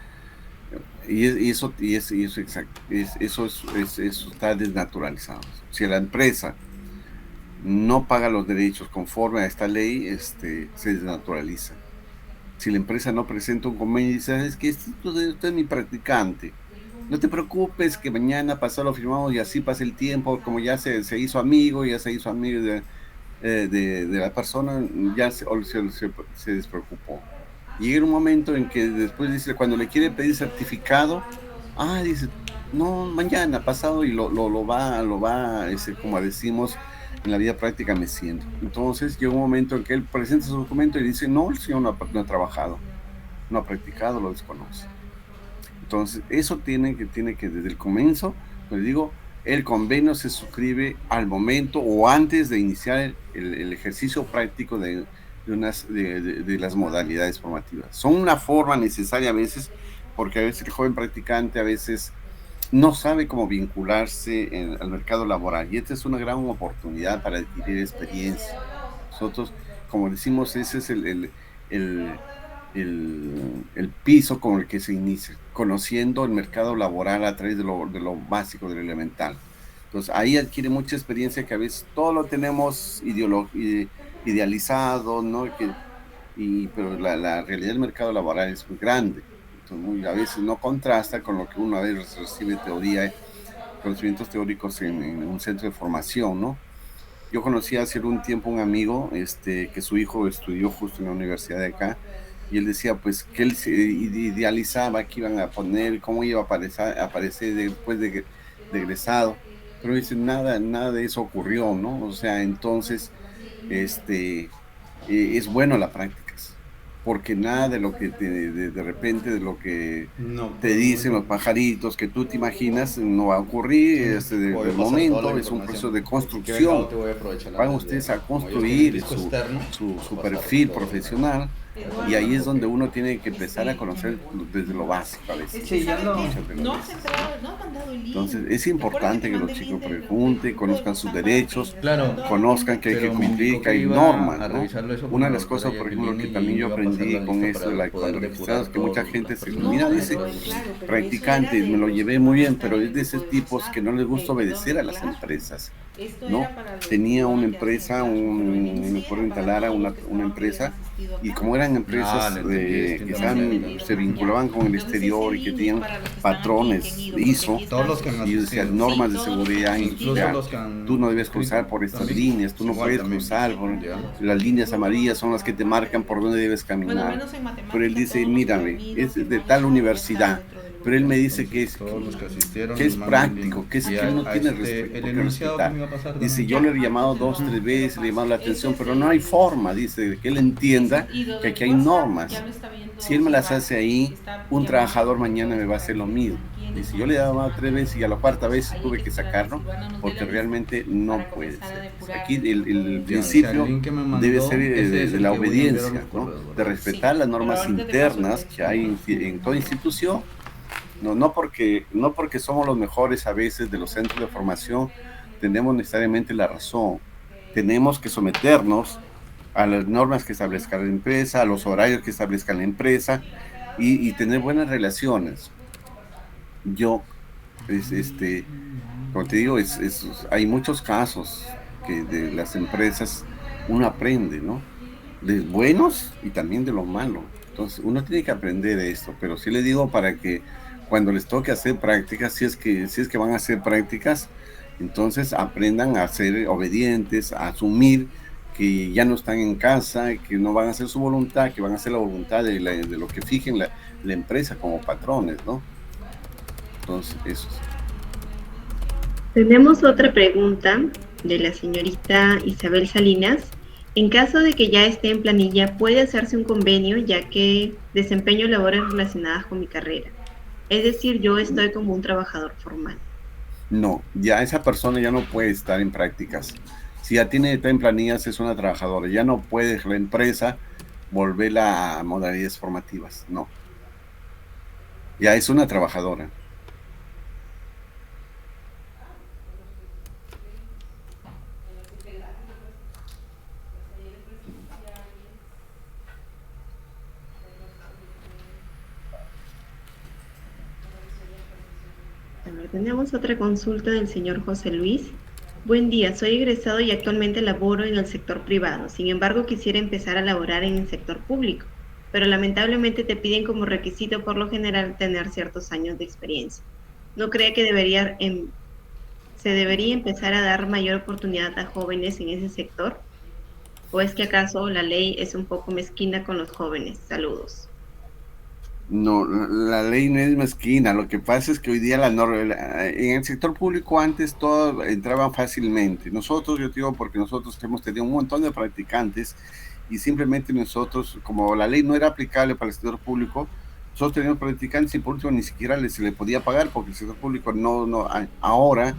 eso está desnaturalizado. Si la empresa no paga los derechos conforme a esta ley, se desnaturaliza. Si la empresa no presenta un convenio y dice, es que usted es mi practicante, no te preocupes que mañana pasado lo firmamos y así pasa el tiempo, como ya se hizo amigo de la persona, ya se despreocupó. Llega un momento en que después dice, cuando le quiere pedir certificado, dice, no, mañana, pasado, y lo va, como decimos en la vida práctica, meciendo. Entonces llega un momento en que él presenta su documento y dice, no, el señor no ha trabajado, no ha practicado, lo desconoce. Entonces eso tiene que desde el comienzo, les digo, el convenio se suscribe al momento o antes de iniciar el ejercicio práctico de las modalidades formativas. Son una forma necesaria a veces, porque a veces el joven practicante a veces no sabe cómo vincularse al mercado laboral, y esta es una gran oportunidad para adquirir experiencia. Nosotros, como decimos, ese es el piso con el que se inicia, conociendo el mercado laboral a través de lo básico, de lo elemental. Entonces ahí adquiere mucha experiencia, que a veces todo lo tenemos idealizado, ¿no? Pero la realidad del mercado laboral es muy grande. Entonces, a veces no contrasta con lo que uno a veces recibe conocimientos teóricos en un centro de formación, ¿no? Yo conocí hace un tiempo un amigo que su hijo estudió justo en la universidad de acá, y él decía pues que él se idealizaba que iban a poner, cómo iba a aparecer después de egresado, pero dice, nada de eso ocurrió, ¿no? O sea, entonces es bueno las prácticas, porque nada de lo que de repente de lo que te dicen los pajaritos que tú te imaginas no va a ocurrir. De momento es un proceso de construcción. Van ustedes a construir su perfil profesional, y ahí es donde uno tiene que empezar a conocer desde lo básico a veces. Sí, ya no. Entonces es importante que los chicos pregunten, conozcan sus derechos, Claro, conozcan que hay que cumplir, que hay normas, ¿no? Una de las cosas, por ejemplo, que también yo aprendí con esto, cuando registramos, que mucha gente se mira, dice, practicante, me lo llevé muy bien, pero es de esos tipos que no les gusta obedecer a las empresas, ¿no? Tenía una empresa, me acuerdo en Talara, una empresa, y como eran empresas que se vinculaban con el exterior y que tenían patrones ISO, y decían normas de seguridad, tú no debes cruzar por estas líneas, tú no puedes cruzar por las líneas amarillas, son las que te marcan por dónde debes caminar. Pero él dice, mírame, es de tal universidad, pero él me dice que es práctico, que no tiene respeto. Dice, yo le he llamado 2, 3 veces, le he llamado la atención, pero no hay forma, dice, de que él entienda que aquí hay normas. Si él me las hace ahí, un trabajador mañana me va a hacer lo mismo. Dice, yo le he llamado 3 veces y a la 4ª vez tuve que sacarlo, porque realmente no puede ser. Aquí el principio debe ser de la obediencia, ¿no? De respetar las normas internas que hay en toda institución. No porque somos los mejores a veces de los centros de formación, tenemos necesariamente la razón. Tenemos que someternos a las normas que establezca la empresa, a los horarios que establezca la empresa, y tener buenas relaciones. Yo, como te digo, hay muchos casos que de las empresas uno aprende, ¿no? De buenos y también de lo malo. Entonces uno tiene que aprender de esto, pero sí le digo para que cuando les toque hacer prácticas, si es que van a hacer prácticas, entonces aprendan a ser obedientes, a asumir que ya no están en casa, que no van a hacer su voluntad, que van a hacer la voluntad de lo que fijen la empresa como patrones, ¿no? Entonces, eso. Tenemos otra pregunta de la señorita Isabel Salinas. En caso de que ya esté en planilla, ¿puede hacerse un convenio, ya que desempeño labores relacionadas con mi carrera? Es decir, yo estoy como un trabajador formal. No, ya esa persona ya no puede estar en prácticas. Si ya tiene está en planillas, es una trabajadora. Ya no puede la empresa volverla a modalidades formativas. No, ya es una trabajadora. A ver, tenemos otra consulta del señor José Luis. Buen día, soy egresado y actualmente laboro en el sector privado. Sin embargo, quisiera empezar a laborar en el sector público, pero lamentablemente te piden como requisito por lo general tener ciertos años de experiencia. ¿No cree que se debería empezar a dar mayor oportunidad a jóvenes en ese sector? ¿O es que acaso la ley es un poco mezquina con los jóvenes? Saludos. No, la ley no es mezquina. Lo que pasa es que hoy día en el sector público antes todo entraba fácilmente. Nosotros, yo digo, porque nosotros hemos tenido un montón de practicantes y simplemente nosotros, como la ley no era aplicable para el sector público, nosotros teníamos practicantes y por último ni siquiera se le podía pagar porque el sector público ahora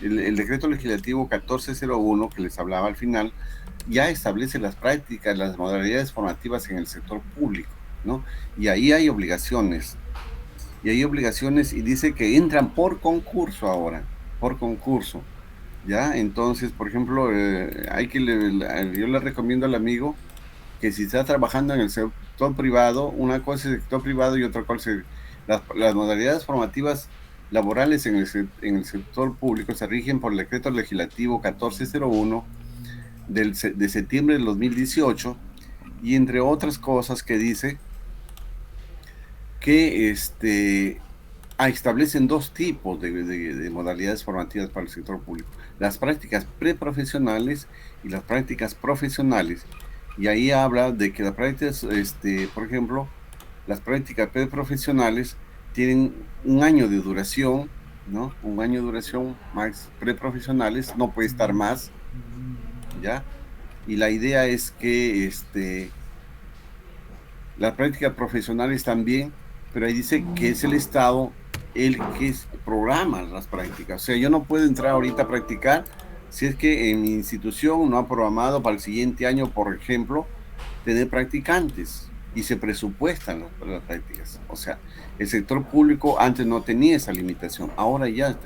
el decreto legislativo 1401 que les hablaba al final ya establece las prácticas, las modalidades formativas en el sector público, ¿no? Y ahí hay obligaciones. Y hay obligaciones y dice que entran por concurso ahora, por concurso, ¿ya? Entonces, por ejemplo, yo le recomiendo al amigo que si está trabajando en el sector privado, una cosa es el sector privado y otra cosa es las modalidades formativas laborales en el sector público se rigen por el decreto legislativo 1401 de septiembre del 2018 y entre otras cosas que dice que establecen dos tipos de modalidades formativas para el sector público, las prácticas preprofesionales y las prácticas profesionales. Y ahí habla de que las prácticas, por ejemplo, las prácticas preprofesionales tienen un año de duración, ¿no? Un año de duración más preprofesionales, no puede estar más, ¿ya? Y la idea es que las prácticas profesionales también, pero ahí dice que es el Estado el que programa las prácticas. O sea, yo no puedo entrar ahorita a practicar si es que en mi institución no ha programado para el siguiente año, por ejemplo, tener practicantes y se presupuestan las prácticas. O sea, el sector público antes no tenía esa limitación, ahora ya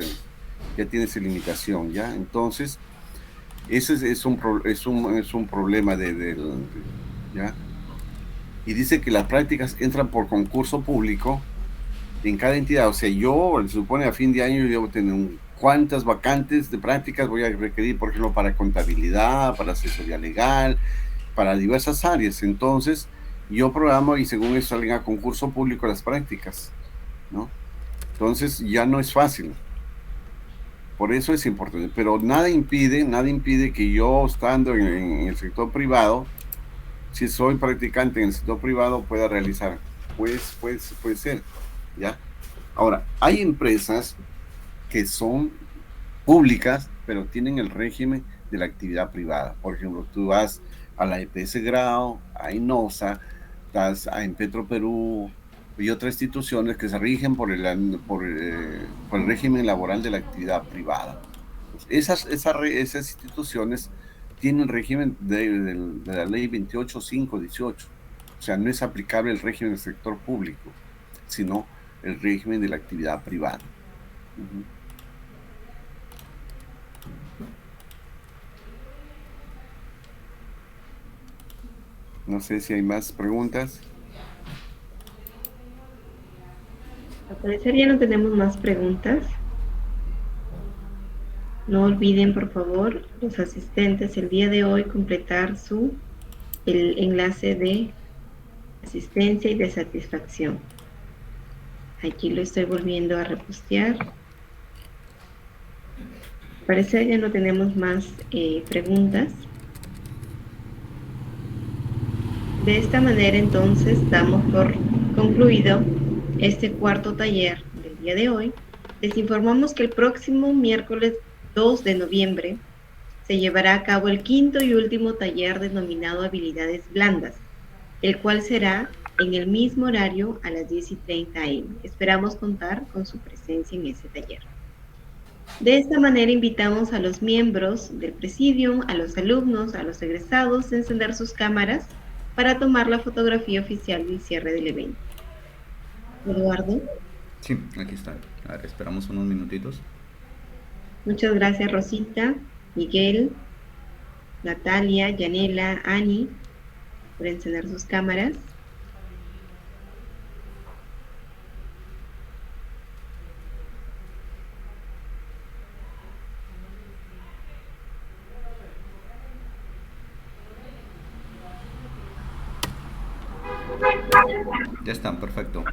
tiene esa limitación, ¿ya? Entonces, ese es un problema ¿ya? Y dice que las prácticas entran por concurso público en cada entidad. O sea, se supone a fin de año yo debo tener cuántas vacantes de prácticas voy a requerir, por ejemplo, para contabilidad, para asesoría legal, para diversas áreas. Entonces, yo programo y según eso salen a concurso público las prácticas, ¿no? Entonces, ya no es fácil. Por eso es importante. Pero nada impide que yo, estando en el sector privado, si soy practicante en el sector privado, pueda realizar. Puede ser, ¿ya? Ahora, hay empresas que son públicas, pero tienen el régimen de la actividad privada. Por ejemplo, tú vas a la EPS Grau, a INOSA, estás en Petroperú y otras instituciones que se rigen por el régimen laboral de la actividad privada. Esas instituciones tienen el régimen de la ley 28518. O sea, no es aplicable el régimen del sector público, sino el régimen de la actividad privada. Uh-huh. No sé si hay más preguntas. Al parecer ya no tenemos más preguntas. No olviden, por favor, los asistentes el día de hoy completar el enlace de asistencia y de satisfacción. Aquí lo estoy volviendo a repostear. Al parecer ya no tenemos más preguntas. De esta manera, entonces, damos por concluido este cuarto taller del día de hoy. Les informamos que el próximo miércoles 2 de noviembre se llevará a cabo el quinto y último taller denominado Habilidades Blandas, el cual será en el mismo horario a las 10:30 am. Esperamos contar con su presencia en ese taller. De esta manera invitamos a los miembros del Presidium, a los alumnos, a los egresados a encender sus cámaras para tomar la fotografía oficial del cierre del evento. Eduardo. Sí, aquí está. A ver, esperamos unos minutitos. Muchas gracias, Rosita, Miguel, Natalia, Yanela, Ani, por encender sus cámaras. Ya están, perfecto.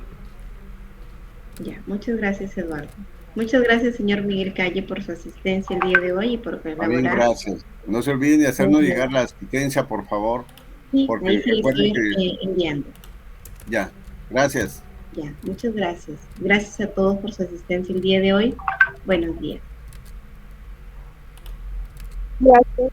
Ya, muchas gracias, Eduardo. Muchas gracias, señor Miguel Calle, por su asistencia el día de hoy y por colaborar. Bien, gracias. No se olviden de hacernos llegar la asistencia, por favor. Sí, porque ahí se le recuerden estoy enviando. Ya, gracias. Ya, muchas gracias. Gracias a todos por su asistencia el día de hoy. Buenos días. Gracias.